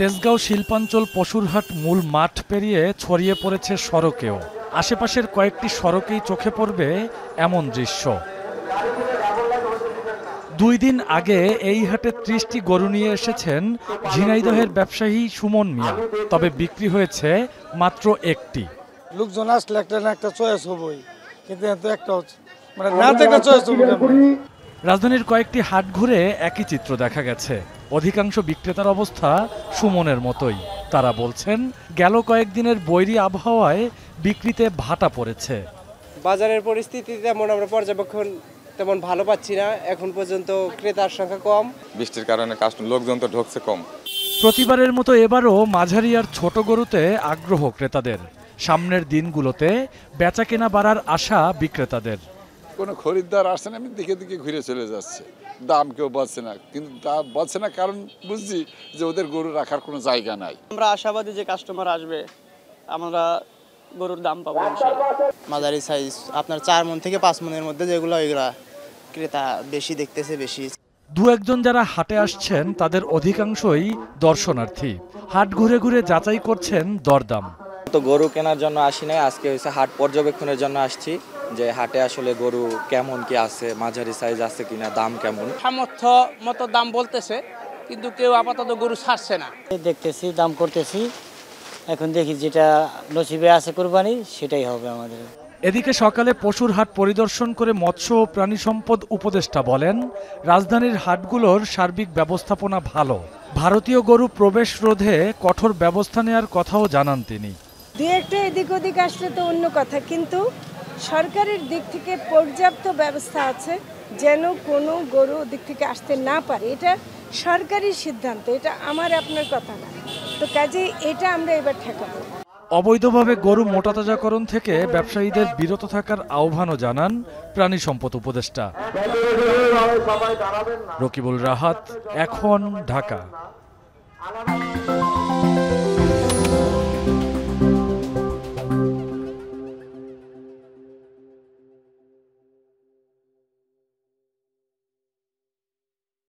তেজগাঁও শিল্পাঞ্চল পশুর হাট মূল মাঠ পেরিয়ে ছড়িয়ে পড়েছে সড়কেও। আশেপাশের কয়েকটি সড়কেই চোখে পড়বে এমন দৃশ্য। 2 দিন আগে এই হাটে 30টি গরু নিয়ে এসেছেন ঝিনাইদহের ব্যবসায়ী সুমন মিয়া, তবে বিক্রি হয়েছে মাত্র একটি। লোকজন আসলে একটা না একটা চয়েস হবই, কিন্তু একটা মানে না একটা চয়েস হবে। রাজধানীর কয়েকটি হাট ঘুরে একই চিত্র দেখা গেছে। অধিকাংশ বিক্রেতার অবস্থা সুমনের মতোই। তারা বলছেন, গেল কয়েকদিনের বৈরী আবহাওয়ায় বিক্রিতে ভাটা পড়েছে। বাজারের পরিস্থিতি তেমন আমরা পর্যবেক্ষণ তেমন ভালো পাচ্ছি না, এখন পর্যন্ত ক্রেতার সংখ্যা কম। বৃষ্টির কারণে লোকজন তো ঢুকছে কম। প্রতিবারের মতো এবারও মাঝারি আর ছোট গরুতে আগ্রহ ক্রেতাদের। সামনের দিনগুলোতে বেচা কেনা বাড়ার আশা বিক্রেতাদের। কোনো খরিদ্দার আসছে না, আমি দিকে দিকে ঘুরে চলে যাচ্ছে। দাম কেউ বলছে না, কিন্তু দাম বলছে না কারণ বুঝছি যে ওদের গরু রাখার কোনো জায়গা নাই। আমরা আশাবাদী যে কাস্টমার আসবে, আমরা গরুর দাম পাবো। মাঝারি সাইজ আপনার 4 মণ থেকে 5 মণের মধ্যে যেগুলো, ওইগুলা ক্রেতা বেশি দেখতেছে বেশি। 2-1জন যারা হাটে আসছেন তাদের অধিকাংশই দর্শনার্থী। হাট ঘুরে ঘুরে যাচাই করছেন দরদাম। তো গরু কেনার জন্য আসি নাই, আজকে হচ্ছে হাট পর্যবেক্ষণের জন্য আসছি, যে হাটে আসলে গরু কেমন কি আছে, মাঝারি সাইজ আছে কিনা, দাম কেমন। সামর্থ্য মতো দাম বলতেছে, কিন্তু কেউ আপাতত গরু ছাড়ছে না। দেখতেছি, দাম করতেছি, এখন দেখি যেটা নসিবে আছে কুরবানি সেটাই হবে আমাদের। এদিকে সকালে পশুর হাট পরিদর্শন করে মৎস্য ও প্রাণী সম্পদ উপদেষ্টা বলেন, রাজধানীর হাটগুলোর সার্বিক ব্যবস্থাপনা ভালো। ভারতীয় গরু প্রবেশ রোধে কঠোর ব্যবস্থা নেওয়ার কথাও জানান তিনি। 2-1টা এদিক ওদিক আসলে তো অন্য কথা, কিন্তু সরকারের দিক থেকে পর্যাপ্ত ব্যবস্থা আছে যেন কোনো গরু ওদিক থেকে আসতে না পারে। এটা সরকারি সিদ্ধান্ত, এটা আমার আপনার কথা না। তো কাজে এটা আমরা এবার ঠেকাবো। অবৈধভাবে গরু মোটাতাজাকরণ থেকে ব্যবসায়ীদের বিরত থাকার আহ্বানও জানান প্রাণী সম্পদ উপদেষ্টা। রকিবুল রাহাত, এখন, ঢাকা।